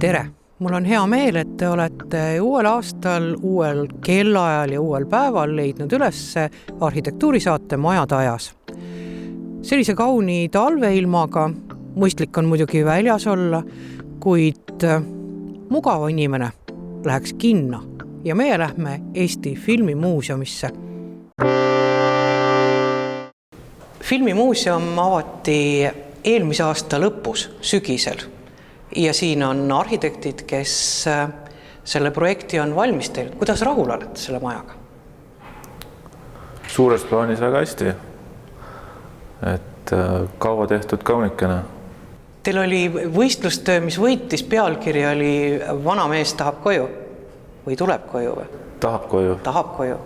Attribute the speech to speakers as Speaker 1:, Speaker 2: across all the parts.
Speaker 1: Tere! Mul on hea meel, et te olete uuel aastal, uuel kellaajal ja uuel päeval leidnud üles arhitektuurisaate Majad ajas. Sellise kauni talveilmaga, mõistlik on muidugi väljas olla, kuid mugava inimene läheks kinno ja meie lähme Eesti Filmimuuseumisse. Filmimuuseum avati eelmise aasta lõpus, sügisel. Ja siin on arhitektid, kes selle projekti on valmis teinud. Kuidas rahul olete selle majaga?
Speaker 2: Suures plaanis väga hästi. Et kaua tehtud kaunikene.
Speaker 1: Teil oli võistlustöö, mis võitis pealkiri, oli Vana mees tahab koju või tuleb koju? Või?
Speaker 2: Tahab koju.
Speaker 1: Tahab koju.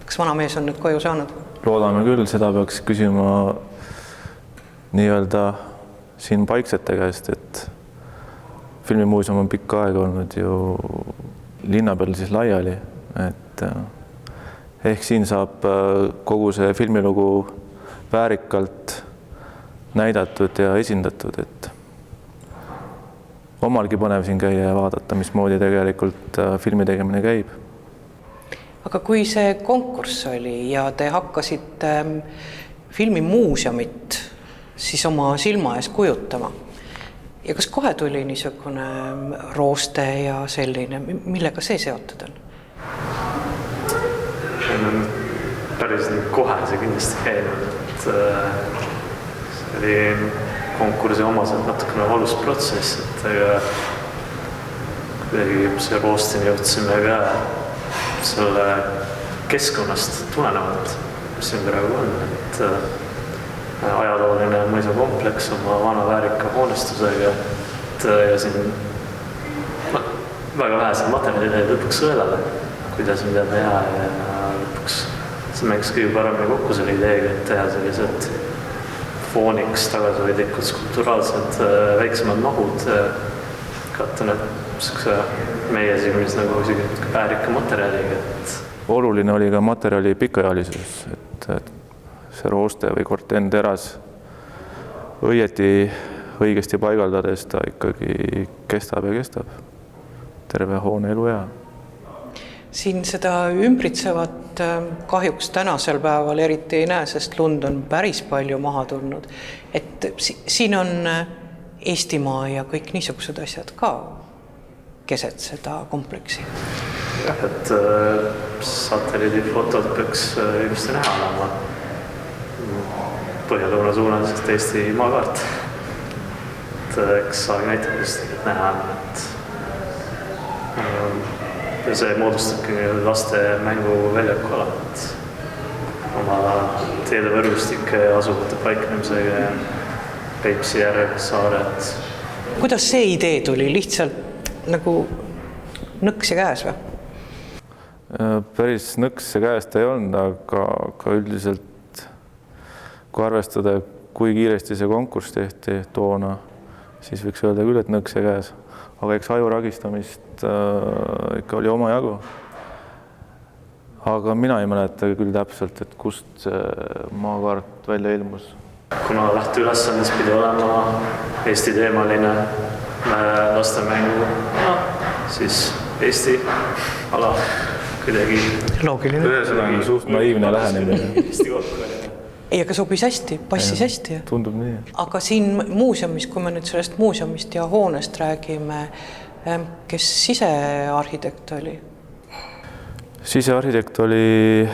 Speaker 1: Kas vana mees on nüüd koju saanud?
Speaker 2: Loodame küll, seda peaks küsima nii-öelda siin paiksete käest, et Filmimuuseum on pikka aega olnud ju linna peal siis laiali, et ehk siin saab kogu see filmilugu väärikalt näidatud ja esindatud, et omalgi põnev siin käia ja vaadata, mismoodi tegelikult filmi tegemine käib.
Speaker 1: Aga kui see konkurss oli ja te hakkasite Filmimuuseumit siis oma silma ees kujutama. Ja kas kohe tuli niisugune rooste ja selline, millega see seotud on?
Speaker 3: Päris kohe see kindlasti käinud, et see oli konkursi omaselt natukene valus protsess, et kuidagi see roostini jõudsime ka selle keskkonnast tulenevalt, mis siin praegu on, et ajalooline mõisakompleks oma vana väärika hoonestusega, ja siin väga vähesed materjalid lõpuks sõelale, kuidas mida teha ja lõpuks see mängiks kõige paremini kokku selle ideega, et teha sellised fooniks tagasihoidlikud skulpturaalsed väiksemad mahud, katta need meie silmis nagu isegi väärika materjaliga.
Speaker 2: Oluline oli ka materjali pikaealisus, et see rooste või korten teras õigesti paigaldades ta ikkagi kestab ja kestab terve hoone eluea.
Speaker 1: Siin seda ümbritsevat kahjuks tänasel päeval eriti ei näe, sest lund on päris palju maha tulnud. Et siin on Eestimaa ja kõik niisugused asjad ka keset seda kompleksi.
Speaker 3: Jah, et satelliidifotod peaks ilmselt näha olema põhja-lõuna suunalisest Eesti maakaart. Et eks saagi näitab just näha, et see moodustabki laste mänguväljaku ala, et oma teedevõrgustike asuvate paiknemisega ja Peipsi järg, Saared.
Speaker 1: Kuidas see idee tuli? Lihtsalt nagu nõks ja käes või?
Speaker 2: Päris nõks ja käest ei olnud, aga üldiselt kui arvestada, kui kiiresti see konkurss tehti toona, siis võiks öelda küll, et nõks ja käes. Aga eks aju ragistamist ikka oli oma jagu. Aga mina ei mäleta küll täpselt, et kust see maakaart välja ilmus.
Speaker 3: Kuna lähteülesandes pidi olema Eesti teemaline lastemängu, siis Eesti ala kuidagi
Speaker 1: loogiline.
Speaker 2: Ühesõnaga suht naiivne lähenemine.
Speaker 3: Eesti kokku.
Speaker 1: Ei, aga sobis hästi, passis hästi.
Speaker 2: Tundub nii.
Speaker 1: Aga siin muuseumis, kui me nüüd sellest muuseumist ja hoonest räägime, kes sisearhitekt oli? Sisearhitekt
Speaker 2: oli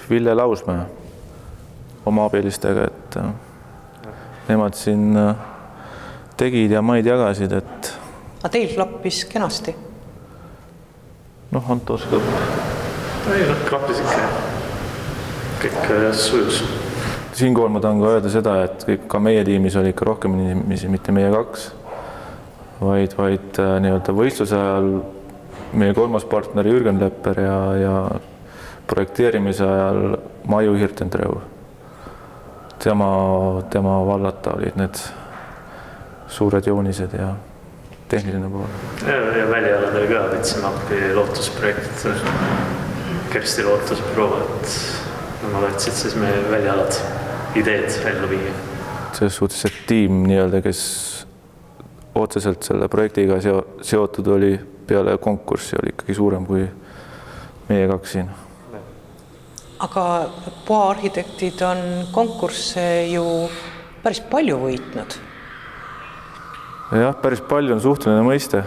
Speaker 2: Ville Lausmäe oma abilistega, et nemad siin tegid ja maid jagasid, et...
Speaker 1: A teil klappis kenasti?
Speaker 2: Anto oskab.
Speaker 3: Ei, klappis ikka. Kõik sujus.
Speaker 2: Siinkohal ma tahan ka öelda seda, et ka meie tiimis oli ikka rohkem inimesi, mitte meie kaks, vaid nii-öelda võistluse ajal meie kolmas partner Jürgen Lepper ja projekteerimise ajal Maju Hirtentreu. Tema vallata olid need suured joonised ja tehniline pool.
Speaker 3: Ja välialadel ka võtsime appi lootusprojekt Kersti lootusbüroo, et ma võtsid siis meie välialad ideed välja viia.
Speaker 2: Selles suhtes, et tiim nii-öelda, kes otseselt selle projektiga seotud oli peale konkurssi, oli ikkagi suurem kui meie 2 siin.
Speaker 1: Aga Poa arhitektid on konkursse ju päris palju võitnud.
Speaker 2: Jah, päris palju on suhteline mõiste.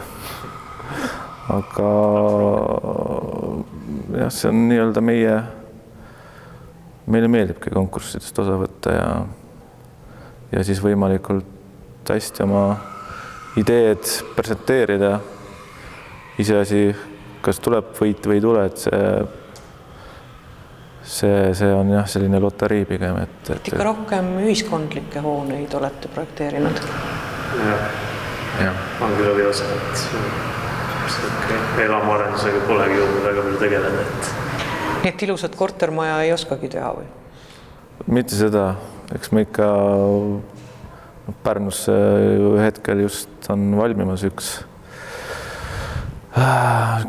Speaker 2: Aga jah, see on nii-öelda meile meeldibki konkurssidest osa võtta ja siis võimalikult hästi oma ideed presenteerida. Iseasi, kas tuleb võit või ei tule, et see on jah, selline loterii pigem.
Speaker 1: Ikka rohkem ühiskondlikke hooneid olete projekteerinud?
Speaker 3: Jah. On küll oli osa, et elamuarendusega polegi jõudnud väga palju tegeleda.
Speaker 1: Nii et ilusat kortermaja ei oskagi teha või?
Speaker 2: Mitte seda. Eks me ikka Pärnus hetkel just on valmimas üks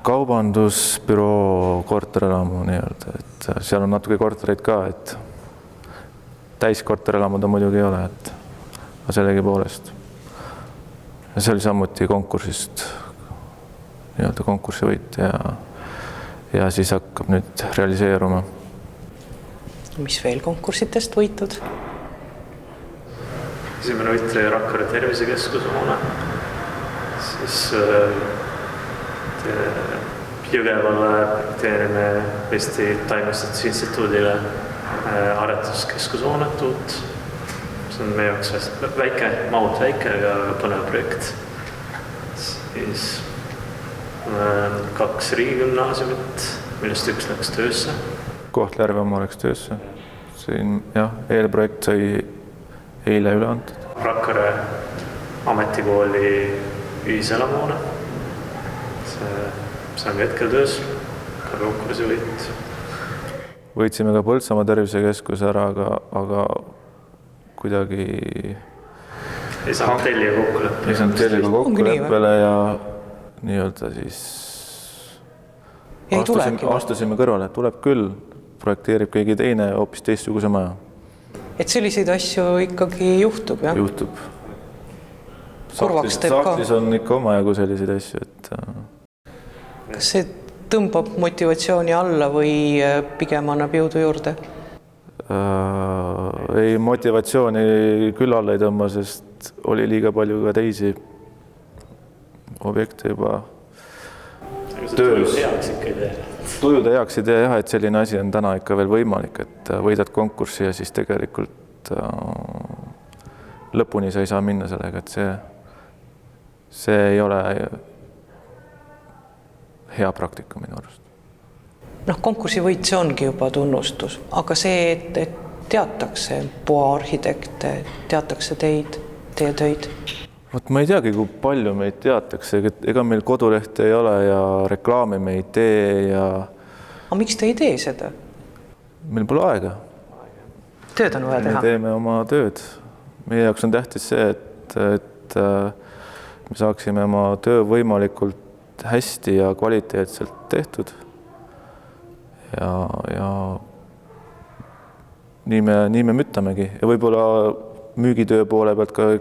Speaker 2: kaubandusbüroo korterelamu nii-öelda, et seal on natuke kortereid ka, et täiskorterelamud on muidugi ei ole, et sellegi poolest. Ja see oli samuti konkursist nii-öelda konkursi võit ja siis hakkab nüüd realiseeruma.
Speaker 1: Mis veel konkursitest võitud?
Speaker 3: Esimene võit oli Rakvere tervisekeskuse hoone. Siis Jõgevale teeme Eesti Taimestuse instituudile aretuskeskuse hoonet uut. See on meie jaoks väike, mahult väike, aga põnev projekt. Siis 2 riigigümnaasiumit, millest üks läks töösse.
Speaker 2: Kohtla-Järve oma läks töösse. Siin jah, eelprojekt sai eile üle antud.
Speaker 3: Rakvere ametikooli ühiselamuhoone. See on hetkel töös, ka konkursi võit.
Speaker 2: Võitsime ka Põltsamaa tervisekeskuse ära, aga kuidagi
Speaker 3: ei saanud telliga
Speaker 2: kokkuleppele ja nii-öelda siis astusime kõrvale, tuleb küll, projekteerib keegi teine hoopis teistsuguse maja.
Speaker 1: Et selliseid asju ikkagi juhtub, jah?
Speaker 2: Juhtub.
Speaker 1: Kurvaks teeb ka.
Speaker 2: Saaklis on ikka omajagu selliseid asju, et
Speaker 1: kas see tõmbab motivatsiooni alla või pigem annab jõudu juurde?
Speaker 2: Ei, motivatsiooni küll alla ei tõmba, sest oli liiga palju ka teisi objekte juba töös. Tujuda heaks idee, jah, et selline asi on täna ikka veel võimalik, et võidad konkurssi ja siis tegelikult lõpuni sa ei saa minna sellega, et see ei ole hea praktika minu arust.
Speaker 1: Konkursi võit, see ongi juba tunnustus, aga see, et teatakse Poa arhitekte, teatakse teid, teie töid?
Speaker 2: Ma ei teagi, kui palju meid teatakse, ega meil kodulehte ei ole ja reklaami me ei tee ja...
Speaker 1: Aga miks te ei tee seda?
Speaker 2: Meil pole aega.
Speaker 1: Tööd on vaja teha?
Speaker 2: Me teeme oma tööd. Meie jaoks on tähtis see, et me saaksime oma töö võimalikult hästi ja kvaliteetselt tehtud. Ja nii me müttamegi. Ja võib-olla müügitöö poole pealt ka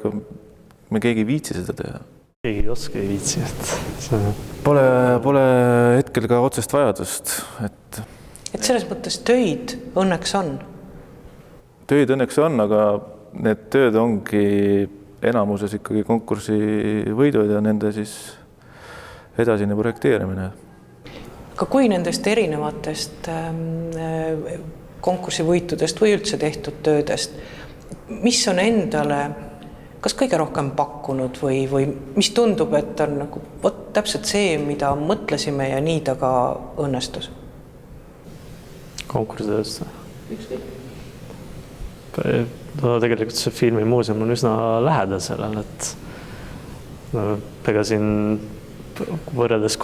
Speaker 2: me keegi ei viitsi seda teha.
Speaker 3: Keegi ei oska, ei viitsi.
Speaker 2: Pole hetkel ka otsest vajadust.
Speaker 1: Et selles mõttes töid õnneks on?
Speaker 2: Töid õnneks on, aga need tööd ongi enamuses ikkagi konkursi võidud ja nende siis edasine projekteerimine.
Speaker 1: Aga kui nendest erinevatest konkursi võitudest või üldse tehtud töödest, mis on endale kas kõige rohkem pakkunud või mis tundub, et on nagu täpselt see, mida mõtlesime ja nii ta ka õnnestus?
Speaker 3: Konkursitööst? Tegelikult see filmimuuseum on üsna lähedal sellel, et ega siin võrreldes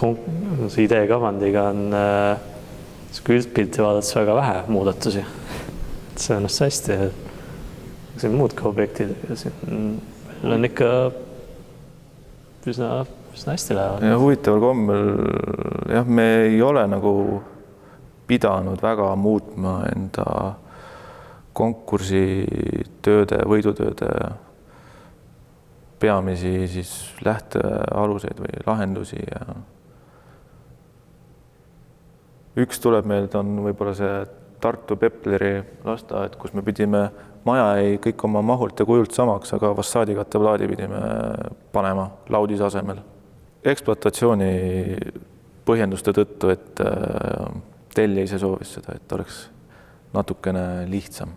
Speaker 3: ideekavandiga on üldpilti vaadates väga vähe muudatusi. See on hästi. Siin muud ka objektid ja siin on ikka üsna hästi lähevad.
Speaker 2: Ja huvitaval kommel, jah, me ei ole nagu pidanud väga muutma enda konkursitööde, võidutööde peamisi siis lähtealuseid või lahendusi ja üks tuleb meelde on võib-olla see Tartu Pepleri lasteaed, kus me pidime, maja jäi kõik oma mahult ja kujult samaks, aga fassaadikatteplaadi pidime panema laudise asemel. Ekspluatatsiooni põhjenduste tõttu, et tellija ise soovis seda, et oleks natukene lihtsam.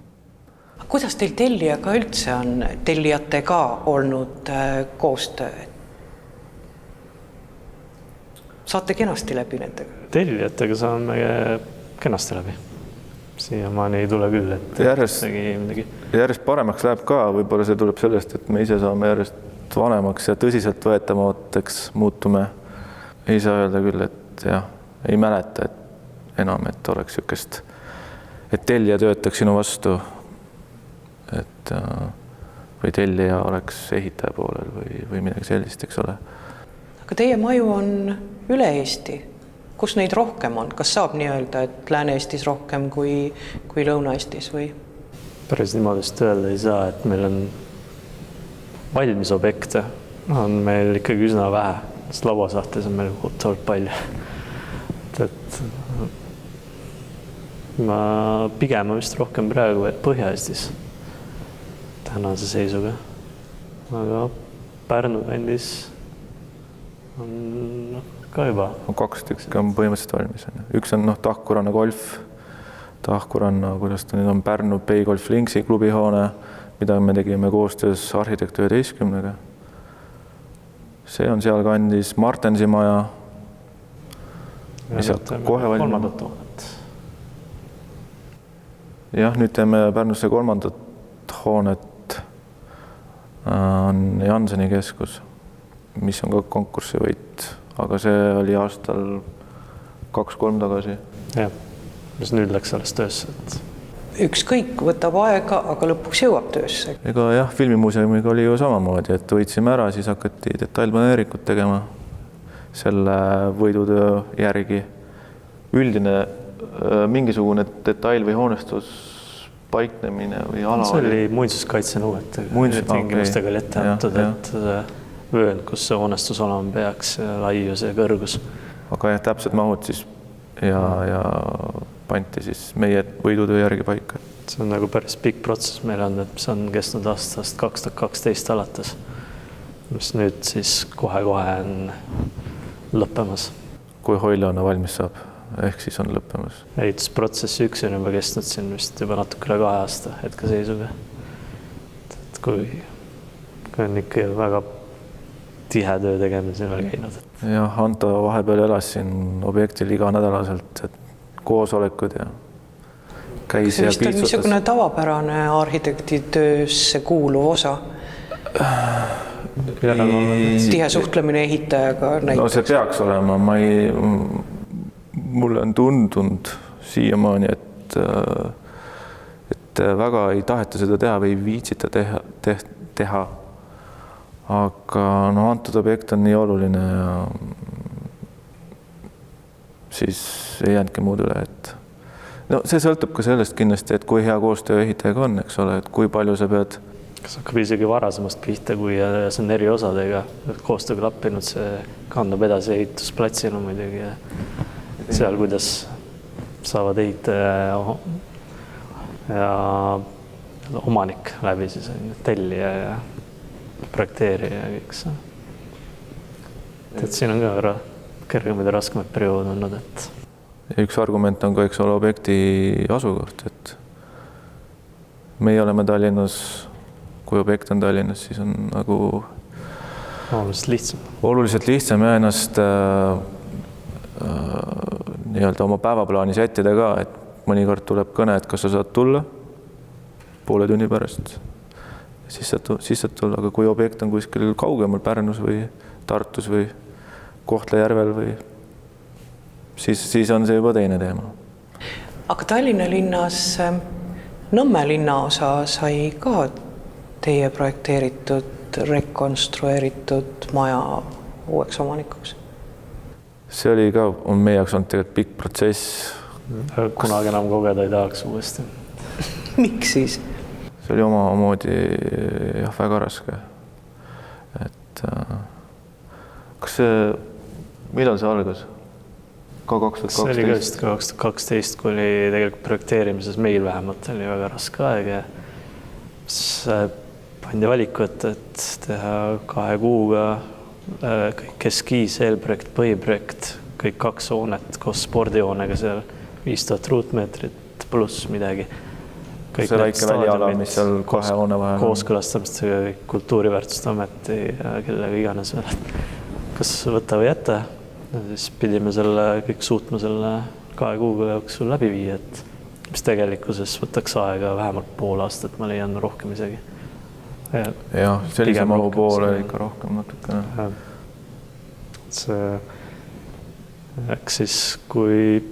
Speaker 1: Kuidas teil tellijaga üldse on tellijatega olnud koostöö? Saate kenasti läbi nendega?
Speaker 3: Tellijatega saame kenasti läbi. Siiamaani ei tule küll, et
Speaker 2: järjest paremaks läheb ka, võib-olla see tuleb sellest, et me ise saame järjest vanemaks ja tõsiselt võetamateks muutume. Ei saa öelda küll, et jah, ei mäleta et enam, et oleks niisugust, et tellija töötaks sinu vastu, et või tellija oleks ehitaja poolel või midagi sellist, eks ole.
Speaker 1: Aga teie maju on üle Eesti. Kus neid rohkem on? Kas saab nii öelda, et Lääne-Eestis rohkem kui Lõuna-Eestis või?
Speaker 3: Päris niimoodi öelda ei saa, et meil on valmis objekte. On meil ikkagi üsna vähe, sest lauasahtlis on meil kohutavalt palju. Et ma pigem vist rohkem praegu Põhja-Eestis tänase seisuga. Aga Pärnu kandis on ka juba.
Speaker 2: 2 tükki on põhimõtteliselt valmis. Üks on Tahkuranna golf, Tahkuranna, kuidas ta nüüd on, Pärnu Bay Golf Linksi klubihoone, mida me tegime koostöös Arhitekt 11-ga. See on seal kandis Martensi maja. Kohe
Speaker 3: kolmandat hoonet.
Speaker 2: Jah, nüüd teeme Pärnusse 3. hoonet. On Janseni keskus, mis on ka konkurssi võit. Aga see oli aastal 2-3 tagasi.
Speaker 3: Jah, mis nüüd läks alles töösse.
Speaker 1: Ükskõik võtab aega, aga lõpuks jõuab töösse.
Speaker 2: Ega jah, filmimuuseumiga oli ju samamoodi, et võitsime ära, siis hakati detailplaneerikut tegema selle võidutöö järgi. Üldine mingisugune detail või hoonestus paiknemine või ala.
Speaker 3: See oli muinsuskaitsenõuetega. Tingimustega oli ette antud, et vöönd, kus see hoonestus olema peaks, laius ja kõrgus.
Speaker 2: Aga jah, täpsed mahud siis ja panti siis meie võidutöö järgi paika.
Speaker 3: See on nagu päris pikk protsess meil on, et see on kestnud aastast 2012 alates, mis nüüd siis kohe-kohe on lõppemas.
Speaker 2: Kui Hoileona valmis saab, ehk siis on lõppemas.
Speaker 3: Ehitusprotsessi üks on juba kestnud siin vist juba natuke üle 2 aasta hetkeseisuga. Et kui on ikka väga tihe töö tegemine siin veel käinud.
Speaker 2: Jah, Anto vahepeal elas siin objektil iga nädalaselt, et koosolekud ja käis ja piitsutas.
Speaker 1: See missugune tavapärane arhitektitöösse kuuluv osa? Tihe suhtlemine ehitajaga näiteks?
Speaker 2: No see peaks olema. Mulle on tundunud siiamaani, et väga ei taheta seda teha või ei viitsita teha. Aga antud objekt on nii oluline ja siis ei jäänudki muud üle, et see sõltub ka sellest kindlasti, et kui hea koostöö ehitajaga on, eks ole, et kui palju sa pead.
Speaker 3: Kas hakkab isegi varasemast pihta, kui see on eri osadega koostööga lappinud, see kandab edasi ehitusplatsina muidugi ja seal, kuidas saavad ehitaja ja omanik läbi siis tellija ja projekteerija ja kõik see. Et siin on ka kergemad ja raskemad periood olnud, et.
Speaker 2: Ja üks argument on ka, eks ole, objekti asukoht, et meie oleme Tallinnas, kui objekt on Tallinnas, siis on nagu oluliselt lihtsam ja ennast nii-öelda oma päevaplaani sättida ka, et mõnikord tuleb kõne, et kas sa saad tulla poole tunni pärast. Siis saad tulla, aga kui objekt on kuskil kaugemal Pärnus või Tartus või Kohtla-Järvel või siis on see juba teine teema.
Speaker 1: Aga Tallinna linnas Nõmme linnaosa sai ka teie projekteeritud, rekonstrueeritud maja uueks omanikuks? See oli ka, on meie jaoks olnud tegelikult pikk protsess.
Speaker 3: Kunagi enam kogeda ei tahaks uuesti.
Speaker 1: Miks siis?
Speaker 2: See oli omamoodi väga raske. et kas millal see algas? Ka 2012?
Speaker 3: See oli ka vist 2012, kui oli tegelikult projekteerimises meil vähemalt oli väga raske aeg ja pandi valiku, et teha 2 kuuga kõik eskiis, eelprojekt, põhiprojekt, kõik 2 hoonet koos spordihoonega seal 5000 ruutmeetrit pluss midagi.
Speaker 2: Kõik see väike väliala, mis seal 2 hoone vahel on.
Speaker 3: Kooskõlastamistega kõik Kultuuriväärtuste Ameti ja kellega iganes veel. Kas võtta või jätta? Siis pidime kõik suutma selle 2 kuuga jooksul läbi viia, et mis tegelikkuses võtaks aega vähemalt pool aastat, ma leian rohkem isegi.
Speaker 2: Jah, sellise mahu poole ikka rohkem natukene.
Speaker 3: Eks siis, kui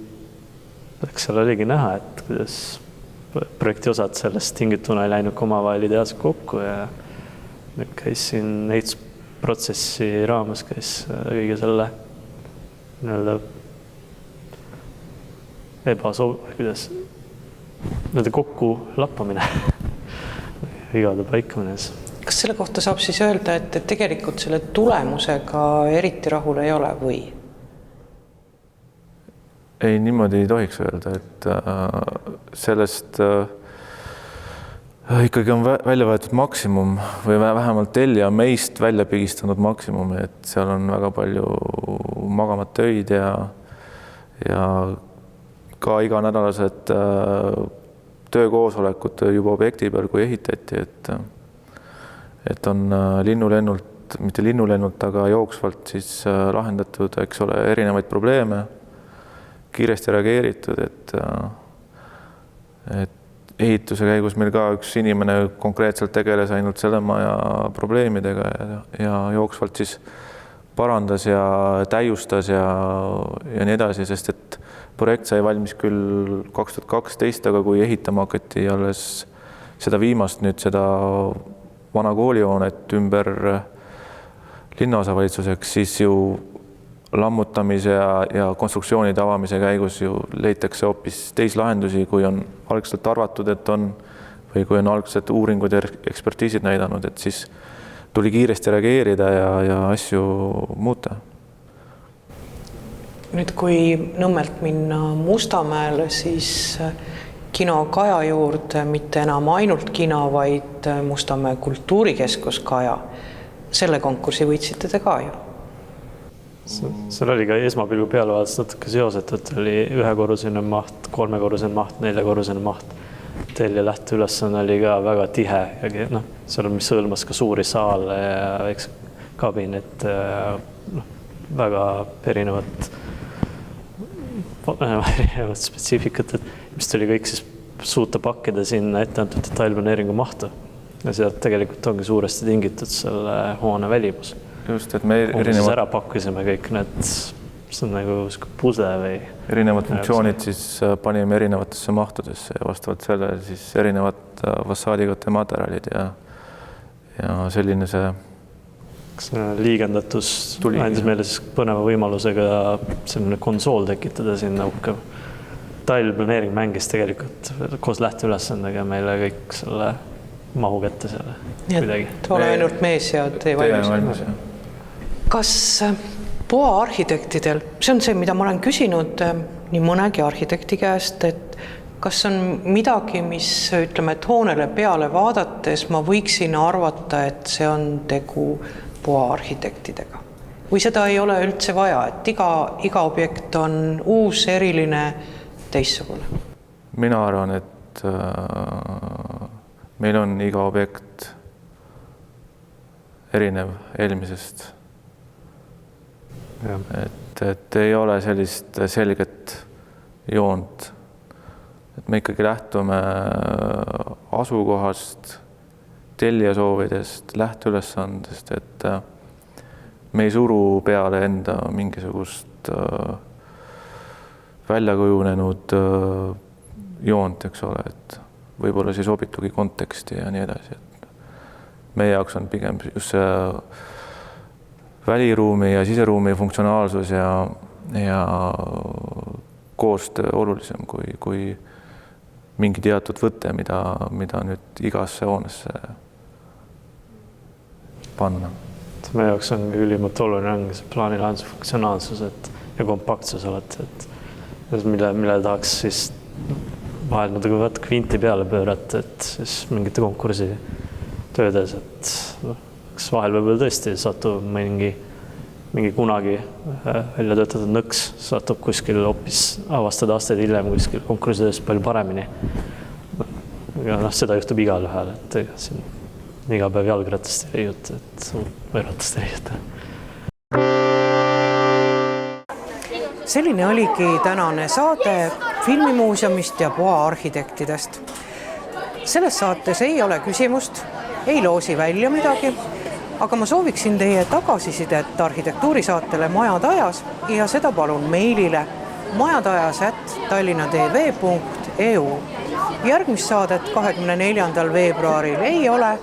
Speaker 3: seal oligi näha, et kuidas projekti osad sellest tingituna ei läinud omavahel ideaalselt kokku ja nüüd käis siin ehitusprotsessi raames käis kõige selle kuidas kokku lappamine, vigade paikamine.
Speaker 1: Kas selle kohta saab siis öelda, et tegelikult selle tulemusega eriti rahul ei ole või?
Speaker 2: Ei, niimoodi ei tohiks öelda, et sellest ikkagi on välja võetud maksimum või vähemalt tellija meist välja pigistanud maksimumi, et seal on väga palju magamata öid ja ka iganädalased töökoosolekud juba objekti peal, kui ehitati, et on linnulennult, mitte linnulennult, aga jooksvalt siis lahendatud, eks ole, erinevaid probleeme, kiiresti reageeritud, et ehituse käigus meil ka üks inimene konkreetselt tegeles ainult selle maja probleemidega ja jooksvalt siis parandas ja täiustas ja nii edasi, sest et projekt sai valmis küll 2012, aga kui ehitama hakati alles seda viimast nüüd seda vana koolihoonet ümber linnaosavalitsuseks, siis ju lammutamise ja konstruktsioonide avamise käigus ju leitakse hoopis teislahendusi, kui on algselt arvatud, et on või kui on algselt uuringud ja ekspertiisid näidanud, et siis tuli kiiresti reageerida ja asju muuta.
Speaker 1: Nüüd, kui Nõmmelt minna Mustamäele, siis kino Kaja juurde mitte enam ainult kino, vaid Mustamäe kultuurikeskus Kaja. Selle konkursi võitsite te ka ju.
Speaker 3: Seal oli ka esmapilgu peale vaadates natuke seoset, et oli 1-korruseline maht, 3-korruseline maht, 4-korruseline maht. Tellija lähteülesanne oli ka väga tihe ja seal mis hõlmas ka suuri saale ja väikse kabinet, väga erinevat spetsiifikat, et mis tuli kõik siis suuta pakkida sinna etteantud detailplaneeringu mahtu. Ja sealt tegelikult ongi suuresti tingitud selle hoone välimus.
Speaker 2: Just, et me
Speaker 3: ära pakkisime kõik need, see on nagu pusle või...
Speaker 2: Erinevad funktsioonid siis panime erinevatesse mahtudesse ja vastavalt sellele siis erinevad fassaadikate materjalid ja selline see...
Speaker 3: Liigendatus andis meile siis põneva võimalusega selline konsool tekitada sinna uhke. Detailplaneering mängis tegelikult koos lähteülesandega meile kõik selle mahu kätte selle kuidagi.
Speaker 1: Ole ainult mees ja tee valmis. Kas Poa arhitektidel, see on see, mida ma olen küsinud nii mõnegi arhitekti käest, et kas on midagi, mis ütleme, et hoonele peale vaadates ma võiksin arvata, et see on tegu Poa arhitektidega? Või seda ei ole üldse vaja, et iga objekt on uus, eriline, teissugune?
Speaker 2: Mina arvan, et meil on iga objekt erinev eelmisest. Et ei ole sellist selget joont. Et me ikkagi lähtume asukohast, tellija soovidest, lähteülesandest, et me ei suru peale enda mingisugust välja kujunenud joont, eks ole, et võib-olla siis sobitugi konteksti ja nii edasi. Meie jaoks on pigem just see väliruumi ja siseruumi funktsionaalsus ja koostöö olulisem kui mingi teatud võte, mida nüüd igasse hoonesse panna.
Speaker 3: meie jaoks on ülimalt oluline ongi see plaanilahenduse funktsionaalsus ja kompaktsus alati, et mille tahaks siis vahel natuke kvinti peale pöörata, et siis mingite konkursi töödes, et kas vahel võib-olla tõesti satub mingi kunagi välja töötatud nõks, satub kuskil hoopis avastada aastaid hiljem kuskil konkursides palju paremini. Ja seda juhtub igal ühel, et siin iga päev jalgratast ei leiuta, või ratast ei leiuta.
Speaker 1: Selline oligi tänane saade Filmimuuseumist ja Poa arhitektidest. Selles saates ei ole küsimust, ei loosi välja midagi, aga ma sooviksin teie tagasisidet arhitektuurisaatele Majad ajas ja seda palun meilile majadajas@tallinnatv.eu. Järgmist saadet 24. veebruaril ei ole,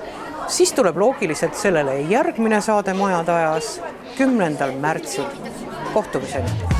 Speaker 1: siis tuleb loogiliselt sellele järgmine saade Majad ajas 10. märtsil. Kohtumiseni!